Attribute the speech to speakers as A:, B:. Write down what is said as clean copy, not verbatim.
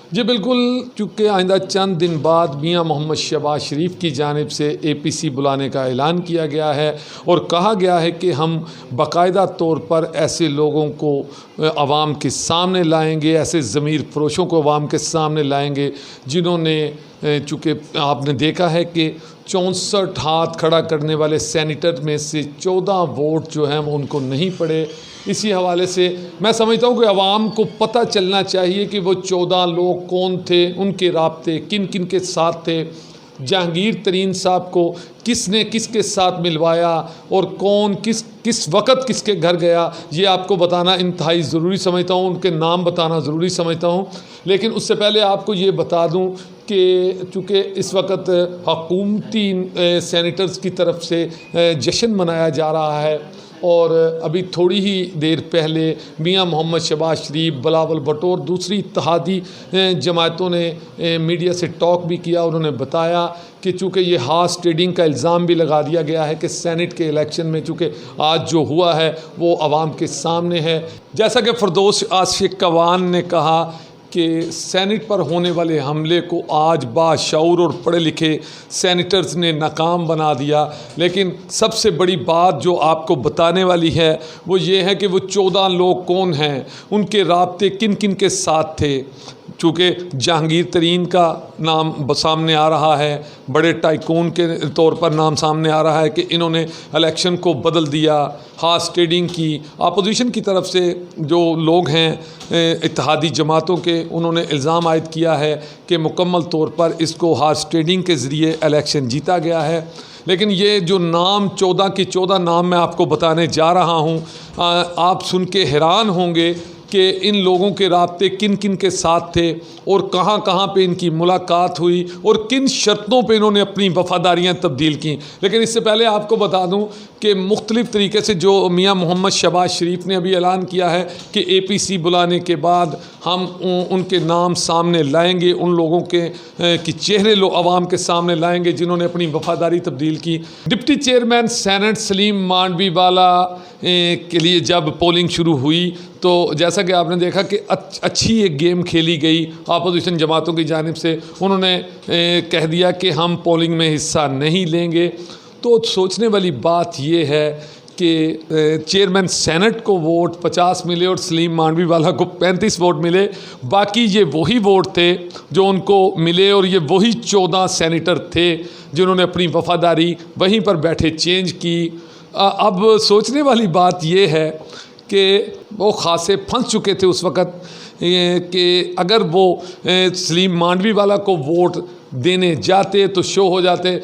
A: जी बिल्कुल, चूँकि आइंदा चंद दिन बाद मियां मोहम्मद शहबाज शरीफ की जानिब से APC बुलाने का ऐलान किया गया है और कहा गया है कि हम बाकायदा तौर पर ऐसे लोगों को आवाम के सामने लाएंगे, ऐसे ज़मीर फरोशों को आवाम के सामने लाएंगे जिन्होंने चूँकि आपने देखा है कि 64 हाथ खड़ा करने वाले सेनेटर में से 14 वोट जो हैं वो उनको नहीं पड़े। इसी हवाले से मैं समझता हूँ कि आवाम को पता चलना चाहिए कि वो 14 लोग कौन थे, उनके राब्ते किन किन के साथ थे, जहांगीर तरीन साहब को किसने किसके साथ मिलवाया और कौन किस वक़्त किसके घर गया, ये आपको बताना इंतहाई ज़रूरी समझता हूँ, उनके नाम बताना ज़रूरी समझता हूँ। लेकिन उससे पहले आपको ये बता दूँ कि चूँकि इस वक्त हकूमती सेनेटर्स की तरफ से जश्न मनाया जा रहा है और अभी थोड़ी ही देर पहले मियां मोहम्मद शहबाज शरीफ, बिलावल भुट्टो, दूसरी इत्तेहादी जमातों ने मीडिया से टॉक भी किया। उन्होंने बताया कि चूँकि ये हॉर्स ट्रेडिंग का इल्ज़ाम भी लगा दिया गया है कि सेनेट के इलेक्शन में चूँकि आज जो हुआ है वो आवाम के सामने है। जैसा कि फिरदौस आशिक कवान ने कहा कि सेनेट पर होने वाले हमले को आज बाशऊर और पढ़े लिखे सेनेटर्स ने नाकाम बना दिया। लेकिन सबसे बड़ी बात जो आपको बताने वाली है वो ये है कि वो 14 लोग कौन हैं, उनके राब्ते किन किन के साथ थे। चूँकि जहांगीर तरीन का नाम सामने आ रहा है, बड़े टाइकून के तौर पर नाम सामने आ रहा है कि इन्होंने इलेक्शन को बदल दिया, हॉर्स ट्रेडिंग की। अपोजिशन की तरफ से जो लोग हैं इत्तेहादी जमातों के, उन्होंने इल्ज़ाम आयद किया है कि मुकम्मल तौर पर इसको हॉर्स ट्रेडिंग के ज़रिए इलेक्शन जीता गया है। लेकिन ये जो नाम 14 की 14 नाम मैं आपको बताने जा रहा हूँ, आप सुन के हैरान होंगे कि इन लोगों के राब्ते किन किन के साथ थे और कहाँ कहाँ पे इनकी मुलाकात हुई और किन शर्तों पे इन्होंने अपनी वफ़ादारियाँ तब्दील की। लेकिन इससे पहले आपको बता दूं कि मुख्तलिफ़ तरीके से जो मियां मोहम्मद शहबाज शरीफ ने अभी ऐलान किया है कि APC बुलाने के बाद हम उनके नाम सामने लाएंगे, उन लोगों के चेहरे आवाम के सामने लाएंगे जिन्होंने अपनी वफ़ादारी तब्दील की। Deputy chairman senate Salim Mandviwala के लिए जब पोलिंग शुरू हुई तो जैसा कि आपने देखा कि अच्छी एक गेम खेली गई अपोजिशन जमातों की जानिब से। उन्होंने कह दिया कि हम पोलिंग में हिस्सा नहीं लेंगे। तो सोचने वाली बात ये है कि चेयरमैन सेनेट को वोट 50 मिले और सलीम मांडवीवाला को 35 वोट मिले। बाकी ये वही वोट थे जो उनको मिले और ये वही 14 सेनेटर थे जिन्होंने अपनी वफ़ादारी वहीं पर बैठे चेंज की। अब सोचने वाली बात ये है कि वो खासे फंस चुके थे उस वक़्त कि अगर वो सलीम मांडवीवाला को वोट देने जाते तो शो हो जाते।